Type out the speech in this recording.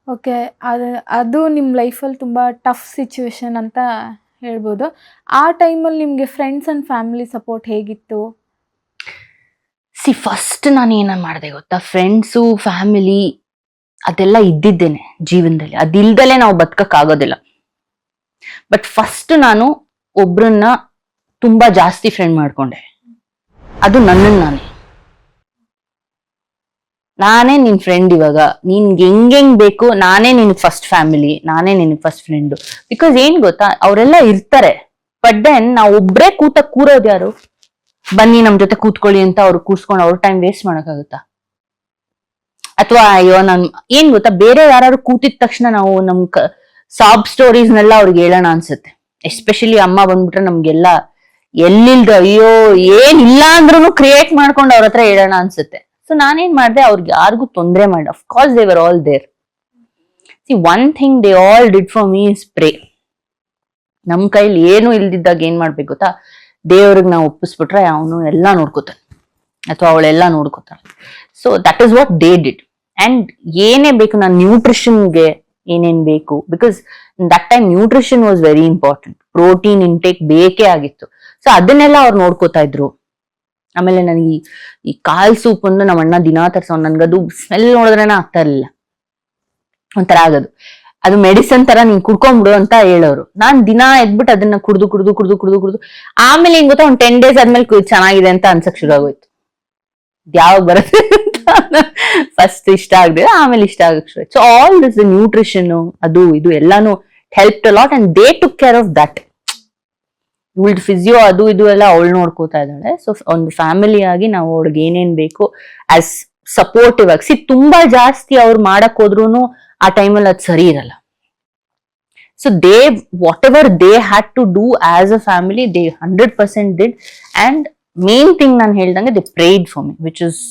Okay. ಅದು ಅದು ನಿಮ್ಮ ಲೈಫಲ್ಲಿ ತುಂಬ ಟಫ್ ಸಿಚುವೇಶನ್ ಅಂತ ಹೇಳ್ಬೋದು. ಆ ಟೈಮಲ್ಲಿ ನಿಮಗೆ ಫ್ರೆಂಡ್ಸ್ ಆ್ಯಂಡ್ ಫ್ಯಾಮಿಲಿ ಸಪೋರ್ಟ್ ಹೇಗಿತ್ತು? ಫಸ್ಟ್ ನಾನು ಏನ ಮಾಡಿದೆ ಗೊತ್ತಾ, ಫ್ರೆಂಡ್ಸು ಫ್ಯಾಮಿಲಿ ಅದೆಲ್ಲ ಇದ್ದಿದ್ದೇನೆ ಜೀವನದಲ್ಲಿ, ಅದಿಲ್ದಲೆ ನಾವು ಬದುಕಕ್ಕಾಗೋದಿಲ್ಲ. ಬಟ್ ಫಸ್ಟ್ ನಾನು ಒಬ್ರನ್ನ ತುಂಬಾ ಜಾಸ್ತಿ ಫ್ರೆಂಡ್ ಮಾಡ್ಕೊಂಡೆ, ಅದು ನನ್ನನ್ನು ನಾನೇ ನಿನ್ ಫ್ರೆಂಡ್. ಇವಾಗ ನಿನ್ಗೆ ಹೆಂಗ್ ಬೇಕು, ನಾನೇ ನಿನ್ಗೆ ಫಸ್ಟ್ ಫ್ಯಾಮಿಲಿ, ನಾನೇ ನಿನ್ಗೆ ಫಸ್ಟ್ ಫ್ರೆಂಡ್. ಬಿಕಾಸ್ ಏನ್ ಗೊತ್ತಾ, ಅವರೆಲ್ಲ ಇರ್ತಾರೆ, ಬಟ್ ದೆನ್ ನಾವು ಒಬ್ರೇ ಕೂರೋದು ಯಾರು? ಬನ್ನಿ ನಮ್ ಜೊತೆ ಕೂತ್ಕೊಳ್ಳಿ ಅಂತ ಅವ್ರು ಕೂರ್ಸ್ಕೊಂಡು ಅವ್ರ ಟೈಮ್ ವೇಸ್ಟ್ ಮಾಡಕ್ಕಾಗುತ್ತಾ? ಅಥವಾ ಅಯ್ಯೋ ನನ್ ಏನ್ ಗೊತ್ತಾ, ಬೇರೆ ಯಾರು ಕೂತಿದ ತಕ್ಷಣ ನಾವು ನಮ್ ಸಾಬ್ ಸ್ಟೋರೀಸ್ನೆಲ್ಲ ಅವ್ರಿಗೆ ಹೇಳೋಣ ಅನ್ಸುತ್ತೆ. ಎಸ್ಪೆಷಲಿ ಅಮ್ಮ ಬಂದ್ಬಿಟ್ರೆ ನಮ್ಗೆಲ್ಲ ಎಲ್ಲಿಲ್ದ ಅಯ್ಯೋ ಏನಿಲ್ಲ ಅಂದ್ರೂ ಕ್ರಿಯೇಟ್ ಮಾಡ್ಕೊಂಡು ಅವ್ರ ಹತ್ರ ಹೇಳೋಣ ಅನ್ಸುತ್ತೆ. ಸೊ ನಾನೇನ್ ಮಾಡ್ದೆ, ಅವ್ರಿಗೆ ಯಾರಿಗೂ ತೊಂದರೆ ಮಾಡಿ, of course they were all there. See one thing they all did for me is pray. ನಮ್ ಕೈಲಿ ಏನು ಇಲ್ದಿದ್ದಾಗ ಏನ್ ಮಾಡ್ಬೇಕು ಗೊತ್ತಾ, ದೇವ್ರಿಗೆ ನಾವು ಒಪ್ಪಿಸ್ಬಿಟ್ರೆ ಅವನು ಎಲ್ಲಾ ನೋಡ್ಕೋತಾನೆ, ಅಥವಾ ಅವಳೆಲ್ಲಾ ನೋಡ್ಕೋತಾಳೆ. So that is what they did. And ಏನೇ ಬೇಕು, ನಾನು ನ್ಯೂಟ್ರಿಷನ್ಗೆ ಏನೇನ್ ಬೇಕು, because that time nutrition was very important, protein intake ಬೇಕೇ ಆಗಿತ್ತು. ಸೊ ಅದನ್ನೆಲ್ಲ ಅವ್ರು ನೋಡ್ಕೋತಾ ಇದ್ರು. ಆಮೇಲೆ ನನಗೆ ಈ ಕಾಲ್ ಸೂಪ್ ಒಂದು ನಮ್ಮ ಅಣ್ಣ ದಿನಾ ತರ್ಸೋ, ನನ್ಗದು ಸ್ಮೆಲ್ ನೋಡಿದ್ರೇನ ಆಗ್ತಾ ಇರ್ಲಿಲ್ಲ, ಒಂಥರ ಆಗೋದು. ಅದು ಮೆಡಿಸನ್ ತರ ನೀನ್ ಕುಡ್ಕೊಂಡ್ಬಿಡು ಅಂತ ಹೇಳೋರು. ನಾನ್ ದಿನಾ ಎದ್ಬಿಟ್ಟು ಅದನ್ನ ಕುಡ್ದು ಆಮೇಲೆ ಹೆಂಗ್ ಗೊತ್ತಾ, ಒಂದ್ 10 days ಆದ್ಮೇಲೆ ಚೆನ್ನಾಗಿದೆ ಅಂತ ಅನ್ಸಕ್ ಶುರು ಆಗೋಯ್ತು. ಯಾವಾಗ ಬರುತ್ತೆ ಫಸ್ಟ್ ಇಷ್ಟ ಆಗದೆ ಆಮೇಲೆ ಇಷ್ಟ ಆಗಕ್ ಶುರು. ಸೊ ಆಲ್ ದಿಸ್ ನ್ಯೂಟ್ರಿಷನ್ ಅದು ಇದು ಎಲ್ಲಾನು help a lot, and they took care of that. ಇವಳ್ದು ಫಿಸಿಯೋ ಅದು ಇದು ಎಲ್ಲ ಅವಳು ನೋಡ್ಕೋತಾ ಇದ್ದಾಳೆ. ಸೊ ಒಂದು ಫ್ಯಾಮಿಲಿ ಆಗಿ ನಾವು ಅವ್ಳಿಗೆ ಏನೇನ್ ಬೇಕು ಆಸ್ ಸಪೋರ್ಟಿವ್ ಆಗಿ. ತುಂಬಾ ಜಾಸ್ತಿ ಅವ್ರು ಮಾಡಕ್ ಹೋದ್ರು ಆ ಟೈಮಲ್ಲಿ ಅದು ಸರಿ ಇರಲ್ಲ. So they whatever they had to do as a family, they 100% did. And main thing ನಾನು ಹೇಳ್ದಂಗೆ they prayed for me, which is